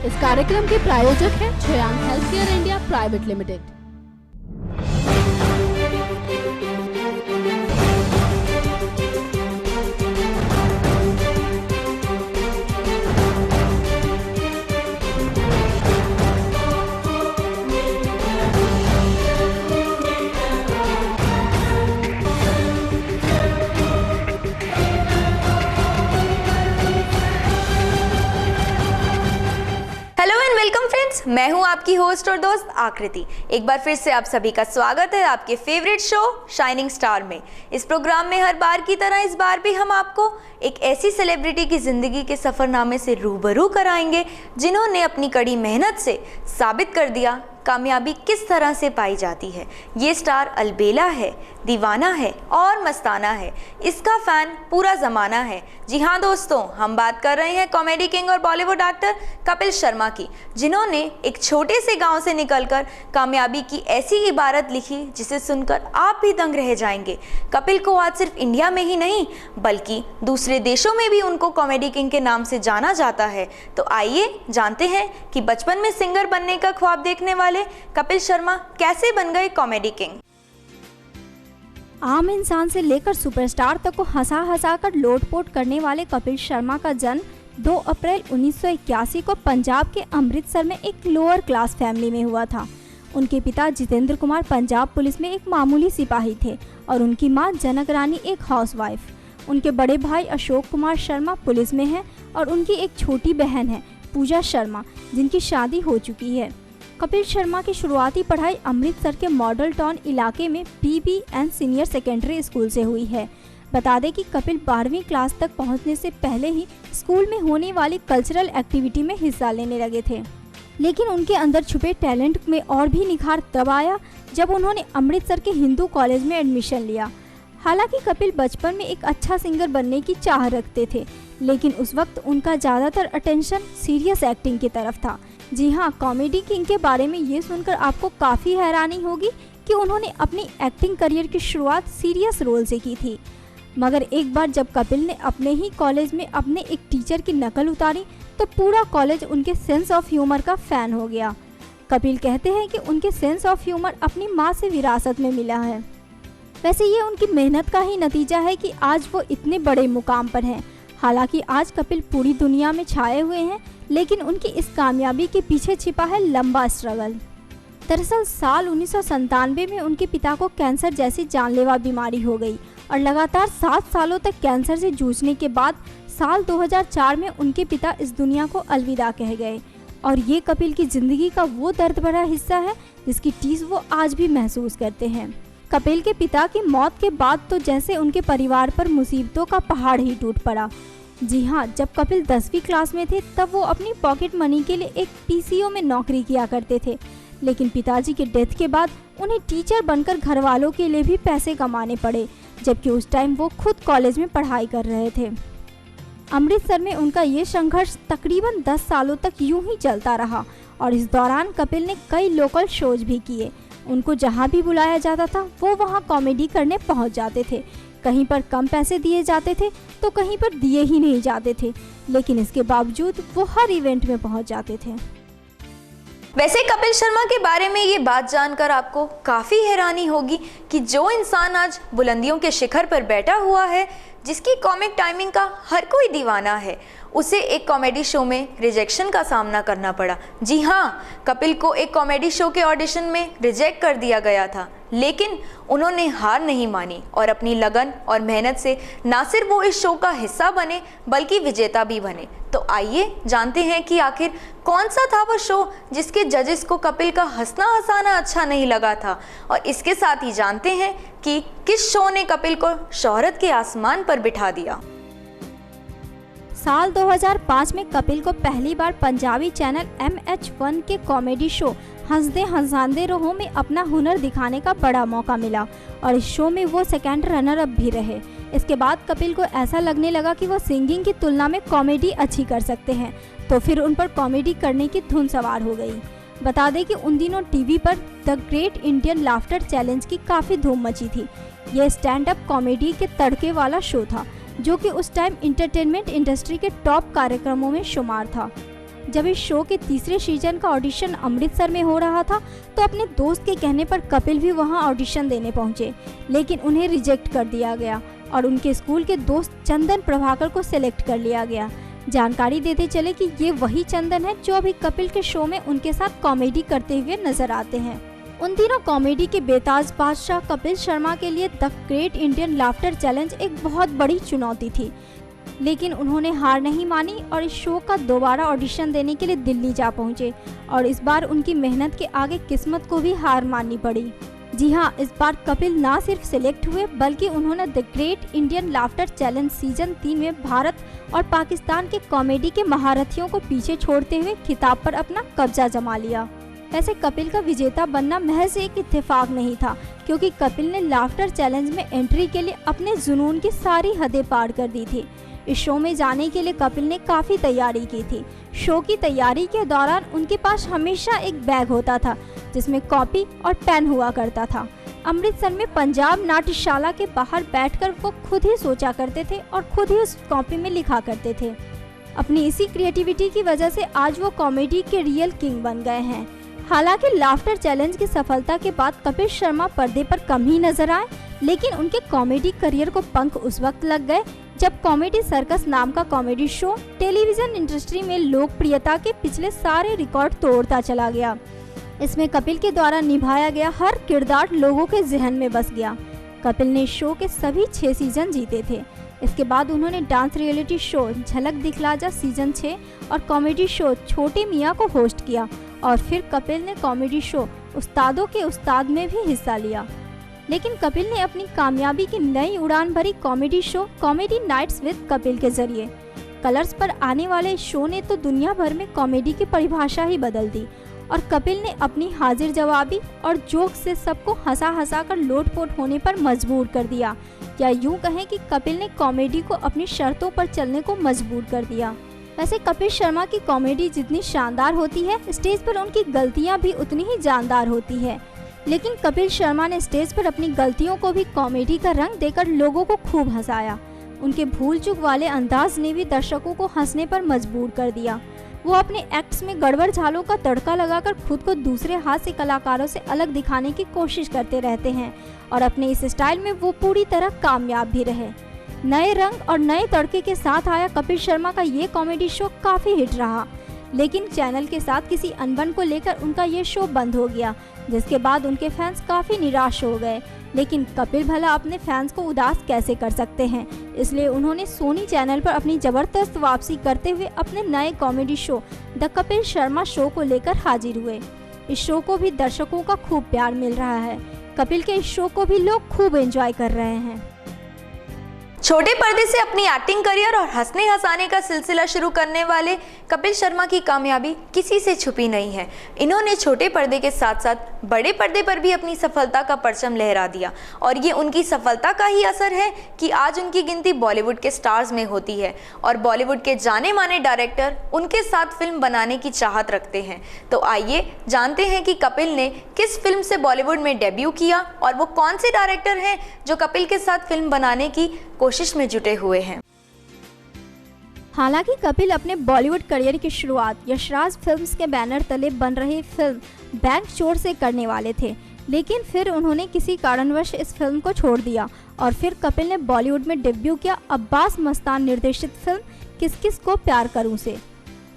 इस कार्यक्रम के प्रायोजक हैं Chhayan health care India private limited. मैं हूं आपकी होस्ट और दोस्त आकृति। एक बार फिर से आप सभी का स्वागत है आपके फेवरेट शो शाइनिंग स्टार में। इस प्रोग्राम में हर बार की तरह इस बार भी हम आपको एक ऐसी सेलिब्रिटी की जिंदगी के सफरनामे से रूबरू कराएंगे जिन्होंने अपनी कड़ी मेहनत से साबित कर दिया कामयाबी किस तरह से पाई जाती है। ये स्टार अलबेला है, दीवाना है और मस्ताना है। इसका फैन पूरा ज़माना है। जी हाँ दोस्तों, हम बात कर रहे हैं कॉमेडी किंग और बॉलीवुड एक्टर कपिल शर्मा की, जिन्होंने एक छोटे से गांव से निकलकर कामयाबी की ऐसी इबारत लिखी जिसे सुनकर आप भी दंग रह जाएंगे। कपिल को आज सिर्फ इंडिया में ही नहीं बल्कि दूसरे देशों में भी उनको कॉमेडी किंग के नाम से जाना जाता है। तो आइए जानते हैं कि बचपन में सिंगर बनने का ख्वाब देखने वाले कपिल शर्मा कैसे बन गए कॉमेडी किंग। आम इंसान से लेकर सुपरस्टार तक को हंसा हंसा कर लोटपोट करने वाले कपिल शर्मा का जन्म 2 अप्रैल 1981 को पंजाब के अमृतसर में एक लोअर क्लास फैमिली में हुआ था। उनके पिता जितेंद्र कुमार पंजाब पुलिस में एक मामूली सिपाही थे और उनकी मां जनक रानी एक हाउसवाइफ। उनके बड़े भाई अशोक कुमार शर्मा पुलिस में हैं और उनकी एक छोटी बहन है पूजा शर्मा, जिनकी शादी हो चुकी है। कपिल शर्मा की शुरुआती पढ़ाई अमृतसर के मॉडल टाउन इलाके में BBN सीनियर सेकेंडरी स्कूल से हुई है। बता दें कि कपिल 12वीं क्लास तक पहुंचने से पहले ही स्कूल में होने वाली कल्चरल एक्टिविटी में हिस्सा लेने लगे थे, लेकिन उनके अंदर छुपे टैलेंट में और भी निखार तब आया जब उन्होंने अमृतसर के हिंदू कॉलेज में एडमिशन लिया। हालांकि कपिल बचपन में एक अच्छा सिंगर बनने की चाह रखते थे, लेकिन उस वक्त उनका ज़्यादातर अटेंशन सीरियस एक्टिंग की तरफ था। जी हाँ, कॉमेडी किंग के बारे में ये सुनकर आपको काफ़ी हैरानी होगी कि उन्होंने अपनी एक्टिंग करियर की शुरुआत सीरियस रोल से की थी। मगर एक बार जब कपिल ने अपने ही कॉलेज में अपने एक टीचर की नकल उतारी तो पूरा कॉलेज उनके सेंस ऑफ ह्यूमर का फ़ैन हो गया। कपिल कहते हैं कि उनके सेंस ऑफ ह्यूमर अपनी माँ से विरासत में मिला है। वैसे ये उनकी मेहनत का ही नतीजा है कि आज वो इतने बड़े मुकाम पर हैं। हालांकि आज कपिल पूरी दुनिया में छाए हुए हैं, लेकिन उनकी इस कामयाबी के पीछे छिपा है लंबा स्ट्रगल। दरअसल साल 1997 में उनके पिता को कैंसर जैसी जानलेवा बीमारी हो गई और लगातार 7 सालों तक कैंसर से जूझने के बाद साल 2004 में उनके पिता इस दुनिया को अलविदा कह गए। और ये कपिल की ज़िंदगी का वो दर्द भरा हिस्सा है जिसकी टीस वो आज भी महसूस करते हैं। कपिल के पिता की मौत के बाद तो जैसे उनके परिवार पर मुसीबतों का पहाड़ ही टूट पड़ा। जी हाँ, जब कपिल 10वीं क्लास में थे तब वो अपनी पॉकेट मनी के लिए एक PCO में नौकरी किया करते थे, लेकिन पिताजी के डेथ के बाद उन्हें टीचर बनकर घर वालों के लिए भी पैसे कमाने पड़े, जबकि उस टाइम वो खुद कॉलेज में पढ़ाई कर रहे थे। अमृतसर में उनका ये संघर्ष तकरीबन 10 सालों तक यूं ही चलता रहा और इस दौरान कपिल ने कई लोकल शोज भी किए। उनको जहाँ भी बुलाया जाता था वो वहाँ कॉमेडी करने पहुँच जाते थे। कहीं पर कम पैसे दिए जाते थे तो कहीं पर दिए ही नहीं जाते थे, लेकिन इसके बावजूद वो हर इवेंट में पहुंच जाते थे। वैसे कपिल शर्मा के बारे में ये बात जानकर आपको काफ़ी हैरानी होगी कि जो इंसान आज बुलंदियों के शिखर पर बैठा हुआ है, जिसकी कॉमिक टाइमिंग का हर कोई दीवाना है, उसे एक कॉमेडी शो में रिजेक्शन का सामना करना पड़ा। जी हाँ, कपिल को एक कॉमेडी शो के ऑडिशन में रिजेक्ट कर दिया गया था, लेकिन उन्होंने हार नहीं मानी और अपनी लगन और मेहनत से ना सिर्फ वो इस शो का हिस्सा बने बल्कि विजेता भी बने। तो आइए जानते हैं कि आखिर कौन सा था वो शो जिसके जजेस को कपिल का हंसना हंसाना अच्छा नहीं लगा था, और इसके साथ ही जानते हैं कि किस शो ने कपिल को शोहरत के आसमान पर बिठा दिया। साल 2005 में कपिल को पहली बार पंजाबी चैनल MH1 के कॉमेडी शो हंस दे हंसांदे रहो में अपना हुनर दिखाने का बड़ा मौका मिला और इस शो में वो सेकंड रनर अप भी रहे। इसके बाद कपिल को ऐसा लगने लगा कि वो सिंगिंग की तुलना में कॉमेडी अच्छी कर सकते हैं, तो फिर उन पर कॉमेडी करने की धुन सवार हो गई। बता दें कि उन दिनों टीवी पर the great Indian laughter challenge की काफ़ी धूम मची थी। यह स्टैंड अप कॉमेडी के तड़के वाला शो था जो कि उस टाइम इंटरटेनमेंट इंडस्ट्री के टॉप कार्यक्रमों में शुमार था। जब इस शो के तीसरे सीजन का ऑडिशन अमृतसर में हो रहा था तो अपने दोस्त के कहने पर कपिल भी वहां ऑडिशन देने पहुंचे, लेकिन उन्हें रिजेक्ट कर दिया गया और उनके स्कूल के दोस्त चंदन प्रभाकर को सिलेक्ट कर लिया गया। जानकारी देते चले कि ये वही चंदन है जो अभी कपिल के शो में उनके साथ कॉमेडी करते हुए नजर आते हैं। उन दिनों कॉमेडी के बेताज बादशाह कपिल शर्मा के लिए the great Indian laughter challenge एक बहुत बड़ी चुनौती थी, लेकिन उन्होंने हार नहीं मानी और इस शो का दोबारा ऑडिशन देने के लिए दिल्ली जा पहुंचे और इस बार उनकी मेहनत के आगे किस्मत को भी हार माननी पड़ी। जी हाँ, इस बार कपिल ना सिर्फ सिलेक्ट हुए बल्कि उन्होंने the great Indian laughter challenge season 3 में भारत और पाकिस्तान के कॉमेडी के महारथियों को पीछे छोड़ते हुए खिताब पर अपना कब्जा जमा लिया। वैसे कपिल का विजेता बनना महज एक इत्तेफाक नहीं था, क्योंकि कपिल ने लाफ्टर चैलेंज में एंट्री के लिए अपने जुनून की सारी हदें पार कर दी थी। इस शो में जाने के लिए कपिल ने काफ़ी तैयारी की थी। शो की तैयारी के दौरान उनके पास हमेशा एक बैग होता था जिसमें कॉपी और पेन हुआ करता था। अमृतसर में पंजाब नाट्यशाला के बाहर बैठकर वो खुद ही सोचा करते थे और खुद ही उस कॉपी में लिखा करते थे। अपनी इसी क्रिएटिविटी की वजह से आज वो कॉमेडी के रियल किंग बन गए हैं। हालांकि लाफ्टर चैलेंज की सफलता के बाद कपिल शर्मा पर्दे पर कम ही नजर आए, लेकिन उनके कॉमेडी करियर को पंख उस वक्त लग गए जब कॉमेडी सर्कस नाम का कॉमेडी शो टेलीविजन इंडस्ट्री में लोकप्रियता के पिछले सारे रिकॉर्ड तोड़ता चला गया। इसमें कपिल के द्वारा निभाया गया हर किरदार लोगों के जहन में बस गया। कपिल ने शो के सभी 6 सीजन जीते थे। इसके बाद उन्होंने डांस रियलिटी शो झलक दिखला जा सीजन 6 और कॉमेडी शो छोटे मियाँ को होस्ट किया और फिर कपिल ने कॉमेडी शो उस्तादों के उस्ताद में भी हिस्सा लिया। लेकिन कपिल ने अपनी कामयाबी की नई उड़ान भरी comedy show comedy nights with Kapil के जरिए। कलर्स पर आने वाले इस शो ने तो दुनिया भर में कॉमेडी की परिभाषा ही बदल दी और कपिल ने अपनी हाजिर जवाबी और जोक से सबको हंसा कर लोटपोट होने पर मजबूर कर दिया, या यूं कहें कि कपिल ने कॉमेडी को अपनी शर्तों पर चलने को मजबूर कर दिया। वैसे कपिल शर्मा की कॉमेडी जितनी शानदार होती है, स्टेज पर उनकी गलतियां भी उतनी ही जानदार होती है। लेकिन कपिल शर्मा ने स्टेज पर अपनी गलतियों को भी कॉमेडी का रंग देकर लोगों को खूब हंसाया। उनके भूल चूक वाले अंदाज ने भी दर्शकों को हंसने पर मजबूर कर दिया। वो अपने एक्ट्स में गड़बड़ झालों का तड़का लगाकर खुद को दूसरे हास्य कलाकारों से अलग दिखाने की कोशिश करते रहते हैं और अपने इस स्टाइल में वो पूरी तरह कामयाब भी रहे। नए रंग और नए तड़के के साथ आया कपिल शर्मा का ये कॉमेडी शो काफ़ी हिट रहा, लेकिन चैनल के साथ किसी अनबन को लेकर उनका ये शो बंद हो गया, जिसके बाद उनके फैंस काफ़ी निराश हो गए। लेकिन कपिल भला अपने फैंस को उदास कैसे कर सकते हैं, इसलिए उन्होंने सोनी चैनल पर अपनी ज़बरदस्त वापसी करते हुए अपने नए comedy show the Kapil Sharma show को लेकर हाजिर हुए। इस शो को भी दर्शकों का खूब प्यार मिल रहा है। कपिल के इस शो को भी लोग खूब एंजॉय कर रहे हैं। छोटे पर्दे से अपनी एक्टिंग करियर और हंसने हंसाने का सिलसिला शुरू करने वाले कपिल शर्मा की कामयाबी किसी से छुपी नहीं है। इन्होंने छोटे पर्दे के साथ साथ बड़े पर्दे पर भी अपनी सफलता का परचम लहरा दिया और ये उनकी सफलता का ही असर है कि आज उनकी गिनती बॉलीवुड के स्टार्स में होती है और बॉलीवुड के जाने माने डायरेक्टर उनके साथ फिल्म बनाने की चाहत रखते हैं। तो आइए जानते हैं कि कपिल ने किस फिल्म से बॉलीवुड में डेब्यू किया और वो कौन से डायरेक्टर हैं जो कपिल के साथ फिल्म बनाने की कोशिश में जुटे हुए हैं। हालांकि कपिल अपने बॉलीवुड करियर की शुरुआत यशराज फिल्म्स के बैनर तले बन रही फिल्म बैंक चोर से करने वाले थे, लेकिन फिर उन्होंने किसी कारणवश इस फिल्म को छोड़ दिया और फिर कपिल ने बॉलीवुड में डेब्यू किया अब्बास मस्तान निर्देशित फिल्म किस किस को प्यार करूं से।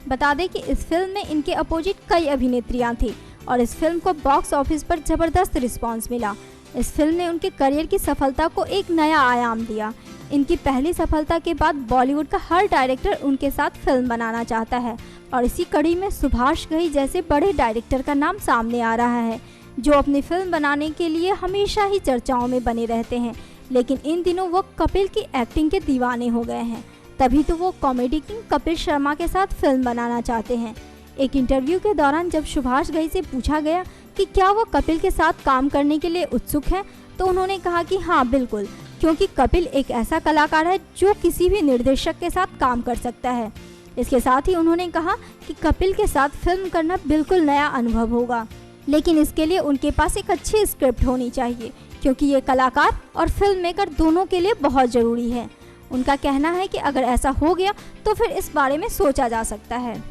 बता दें कि इस फिल्म में इनके अपोजिट कई अभिनेत्रियां थी और इस फिल्म को बॉक्स ऑफिस पर जबरदस्त रिस्पॉन्स मिला। इस फिल्म ने उनके करियर की सफलता को एक नया आयाम दिया। इनकी पहली सफलता के बाद बॉलीवुड का हर डायरेक्टर उनके साथ फिल्म बनाना चाहता है और इसी कड़ी में सुभाष घई जैसे बड़े डायरेक्टर का नाम सामने आ रहा है, जो अपनी फिल्म बनाने के लिए हमेशा ही चर्चाओं में बने रहते हैं। लेकिन इन दिनों वो कपिल की एक्टिंग के दीवाने हो गए हैं, तभी तो वो कॉमेडी किंग कपिल शर्मा के साथ फिल्म बनाना चाहते हैं। एक इंटरव्यू के दौरान जब सुभाष घई से पूछा गया कि क्या वो कपिल के साथ काम करने के लिए उत्सुक हैं, तो उन्होंने कहा कि हाँ बिल्कुल, क्योंकि कपिल एक ऐसा कलाकार है जो किसी भी निर्देशक के साथ काम कर सकता है। इसके साथ ही उन्होंने कहा कि कपिल के साथ फिल्म करना बिल्कुल नया अनुभव होगा, लेकिन इसके लिए उनके पास एक अच्छी स्क्रिप्ट होनी चाहिए, क्योंकि ये कलाकार और फिल्म मेकर दोनों के लिए बहुत ज़रूरी है। उनका कहना है कि अगर ऐसा हो गया तो फिर इस बारे में सोचा जा सकता है।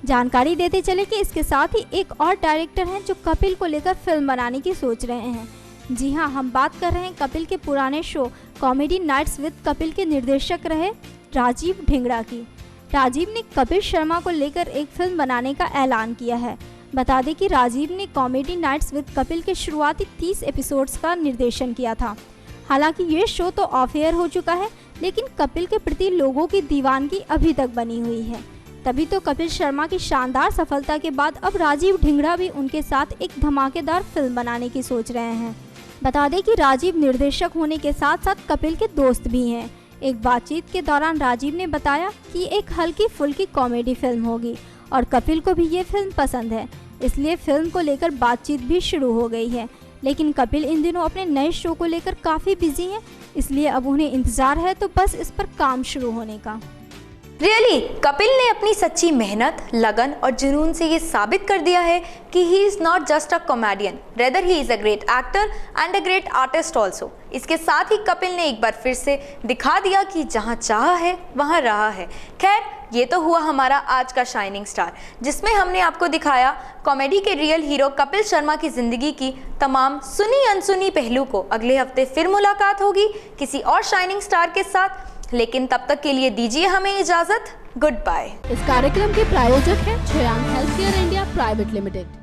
जानकारी देते चले कि इसके साथ ही एक और डायरेक्टर हैं जो कपिल को लेकर फिल्म बनाने की सोच रहे हैं। जी हाँ, हम बात कर रहे हैं कपिल के पुराने show comedy nights with Kapil के निर्देशक रहे राजीव ढिंगड़ा की। राजीव ने कपिल शर्मा को लेकर एक फिल्म बनाने का ऐलान किया है। बता दें कि राजीव ने कॉमेडी नाइट्स विद कपिल के शुरुआती 30 एपिसोड्स का निर्देशन किया था। हालांकि ये शो तो ऑफ एयर हो चुका है, लेकिन कपिल के प्रति लोगों की दीवानगी अभी तक बनी हुई है। तभी तो कपिल शर्मा की शानदार सफलता के बाद अब राजीव ढिंगड़ा भी उनके साथ एक धमाकेदार फिल्म बनाने की सोच रहे हैं। बता दें कि राजीव निर्देशक होने के साथ साथ कपिल के दोस्त भी हैं। एक बातचीत के दौरान राजीव ने बताया कि एक हल्की फुल्की कॉमेडी फिल्म होगी और कपिल को भी ये फिल्म पसंद है, इसलिए फिल्म को लेकर बातचीत भी शुरू हो गई है। लेकिन कपिल इन दिनों अपने नए शो को लेकर काफ़ी बिजी हैं, इसलिए अब उन्हें इंतज़ार है तो बस इस पर काम शुरू होने का। रियली कपिल ने अपनी सच्ची मेहनत, लगन और जुनून से ये साबित कर दिया है कि he is not just a comedian, rather he is a great actor and a great artist also. इसके साथ ही कपिल ने एक बार फिर से दिखा दिया कि जहाँ चाहा है वहाँ रहा है। खैर, ये तो हुआ हमारा आज का शाइनिंग स्टार, जिसमें हमने आपको दिखाया कॉमेडी के रियल हीरो कपिल शर्मा की ज़िंदगी की तमाम सुनी अनसुनी पहलू को। अगले हफ्ते फिर मुलाकात होगी किसी और शाइनिंग स्टार के साथ, लेकिन तब तक के लिए दीजिए हमें इजाजत। Good bye. इस कार्यक्रम के प्रायोजक हैं Shreyank health care India private limited.